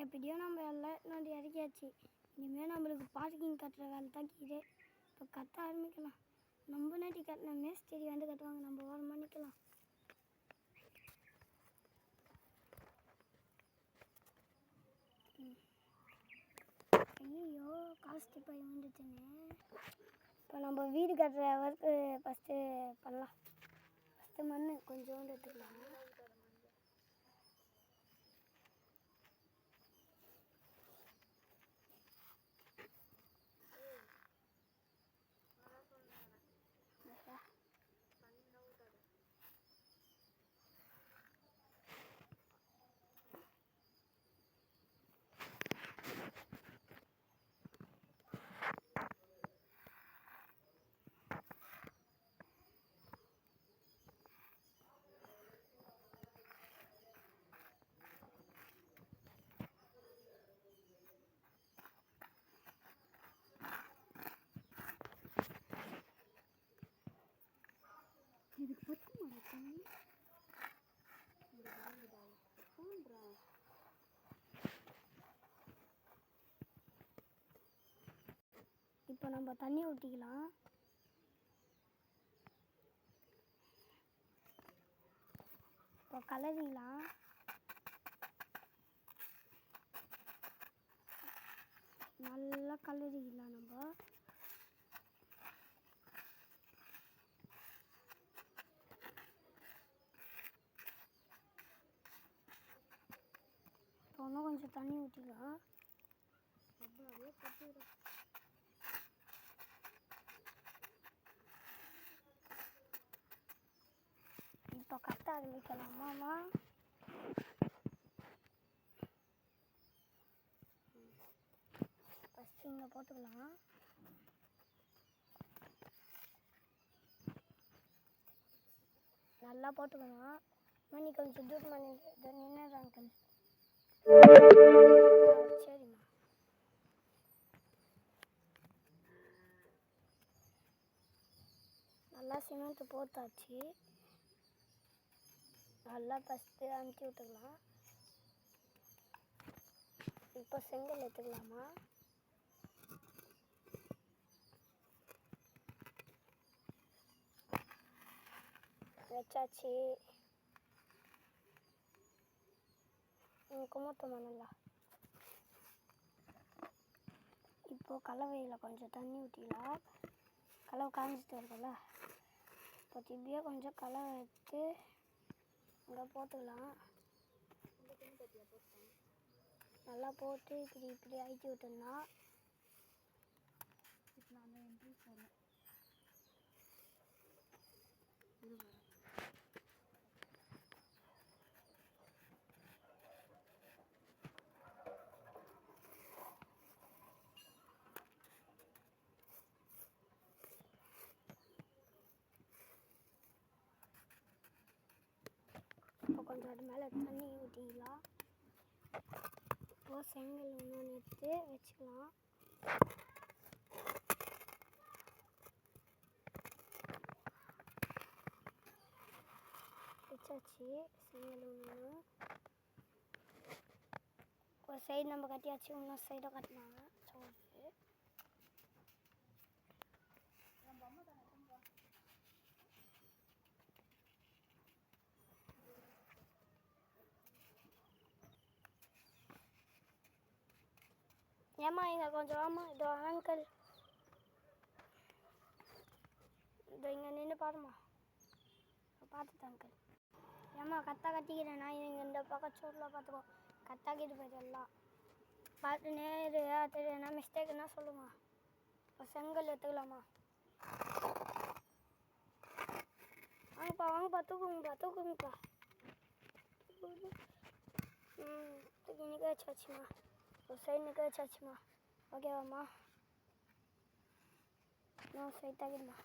எப்படியோ நம்ம எல்லாம் இன்னொன்று இறக்கியாச்சு. இனிமேல் நம்மளுக்கு பார்க்கிங் கட்டுற வேலை தான் கீழே. இப்போ கட்ட ஆரம்பிக்கலாம். நம்ம நாட்டி கட்டின மேஸ்திரி வந்து கட்டுவாங்க, நம்ம ஓரமாக நிற்கலாம். ஐயோ காஸ்ட் பை வந்துச்சுன்னு. இப்போ நம்ம வீடு கட்டுற ஒர்க்கு ஃபஸ்ட்டு பண்ணலாம். ஃபஸ்ட்டு மண் கொஞ்சோண்டு எடுத்துக்கலாம். இதுக்கு பத்துமா இப்போ நம்ம தண்ணி ஊற்றிக்கலாம். இப்போ கலரிக்கலாம். நல்லா கலரிக்கலாம். நம்ம இன்னும் கொஞ்சம் தண்ணி ஊற்றிக்கலாம். இப்போ கட்ட ஆரம்பிக்கலாமாம்மா? ஃபஸ்ட்டு இங்கே போட்டுக்கலாம். நல்லா போட்டுக்கணும். மணி கொஞ்சம் தூரம் பண்ணி நின்றுடுறாங்க அங்கிள். சரிம்மா. நல்லா சிமெண்ட் போட்டாச்சு. நல்லா ஃபஸ்ட்டு அமுத்தி விட்டுக்கலாம். இப்போ செங்கல் எடுத்துக்கலாமா? வச்சாச்சு. குமட்டமா நல்லா. இப்போது கலவையில் கொஞ்சம் தண்ணி ஊற்றிக்கலாம். கலவை காஞ்சிட்டு இருக்குல்ல, இப்போ திரும்பியாக கொஞ்சம் கலவை எடுத்து இங்கே போட்டுக்கலாம். நல்லா போட்டு இப்படி இப்படி அழுத்தி விட்டோம்னா இப்போ கொஞ்சம் அது மேலே தண்ணி ஊற்றிக்கலாம். இப்போது செங்கல் இன்னொன்று எடுத்து வச்சுக்கலாம். வச்சாச்சு செங்கல் ஒன்று. ஒரு சைடு நம்ம கட்டியாச்சு, இன்னொரு சைடும் கட்டினாங்க. சோறு ஏம்மா இங்கே கொஞ்சம் வாமா. இதோ அங்கிள், இதோ இங்கே நின்று பாருமா. பார்த்துட்டு அங்கிள். ஏம்மா கத்தா கட்டிக்கிறேன் நான். இங்கே இந்த பக்கம் சோறில் பார்த்துக்கோ. கத்தாக்கிட்டு போயிட்டு எல்லாம் பார்த்து நேரு. தெரியுதுன்னா மிஸ்டேக்குன்னா சொல்லுமா. இப்போ செங்கல் எடுத்துக்கலாமா? வாங்கப்பா வாங்கப்பா, தூக்குங்கப்பா தூக்குங்கப்பா. தூக்கி நிற்க வச்சாச்சுமா. ஒரு சைடு நிற்க வச்சாச்சுமா. ஓகேவாம்மா? இன்னொரு சைடு தகிடுமா.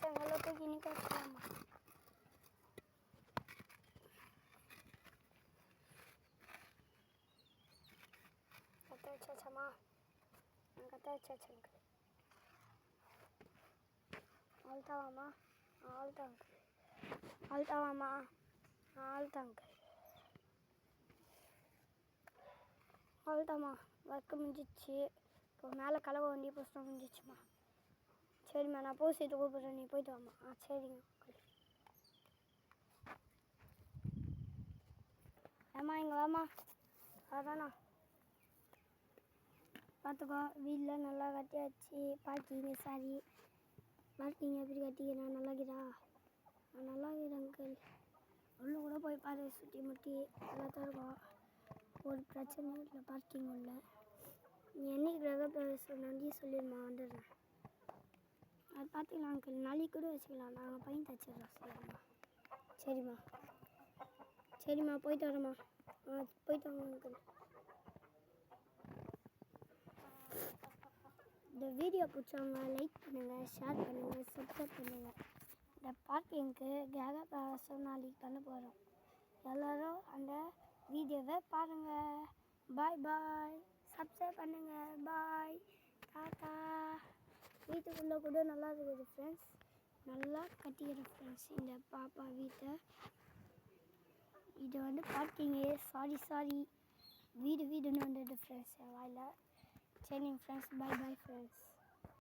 செங்கலை தூக்கி நிற்க வச்சுக்கலாமா? வச்சாச்சு அங்கிள். அவ்வளோதாவாம்மா, அவ்வளோதான் அங்கிள். அவ்வளோதாவாம்மா, அவ்வளோதான் அங்கிள். அவ்வளோதாம்மா, ஒர்க்கு முடிஞ்சிச்சு. இப்போ மேலே கலவை வண்டி போஸ்ட்டு முடிஞ்சிச்சுமா. சரிம்மா, நான் போஸ்ட்டு கூப்பிட்றேன், நீ போயிட்டு வாம்மா. சரிங்க அங்கிள். ஏம்மா இங்கே வாம்மா. அதாண்ணா பார்த்துக்கோ, வீட்டில் நல்லா கட்டியாச்சு. பார்க்கிங்க சாரி, பார்க்கிங் எப்படி கட்டிக்கிறேன்? நல்லாக்குதா? நல்லா இருக்குது அங்கிள். உள்ளே கூட போய் பாரு, சுற்றி முட்டி நல்லா தான் இருக்கும். ஒரு பிரச்சனையும் இல்லை பார்க்கிங் உள்ள. நீ என்னைக்கு கிரகப்பிரவேசம் நன்றி சொல்லிடுமா, வந்துடுறேன். அது பார்த்துக்கலாம் அங்கிள், நாளைக்கு கூட வச்சுக்கலாம். நாங்கள் பையன் தச்சிடுறோம். சரிம்மா. சரிம்மா, போயிட்டு வரேம்மா. போயிட்டு வாங்க அங்கிள். இந்த வீடியோ பிடிச்சவங்க லைக் பண்ணுங்கள், ஷேர் பண்ணுங்கள், சப்ஸ்கிரைப் பண்ணுங்கள். இந்த பார்க்கிங்க்கு கிரகப்பிரவேசம் நாளைக்கு பண்ண போகிறோம். எல்லோரும் அந்த வீடியோவை பாருங்கள். பாய் பாய். சப்ஸ்கிரைப் பண்ணுங்கள். பாய், டாட்டா. வீட்டுக்குள்ளே கூட நல்லா இருக்குது ஃப்ரெண்ட்ஸ். நல்லா கட்டிக்கிறேன் ஃப்ரெண்ட்ஸ் இந்த பாப்பா வீட்டை. இது வந்து பார்க்கிங்கு. சாரி வீடுன்னு வந்துடுது ஃப்ரெண்ட்ஸ் என் வாயில். சரிங்க ஃப்ரெண்ட்ஸ், பாய் பாய் ஃப்ரெண்ட்ஸ்.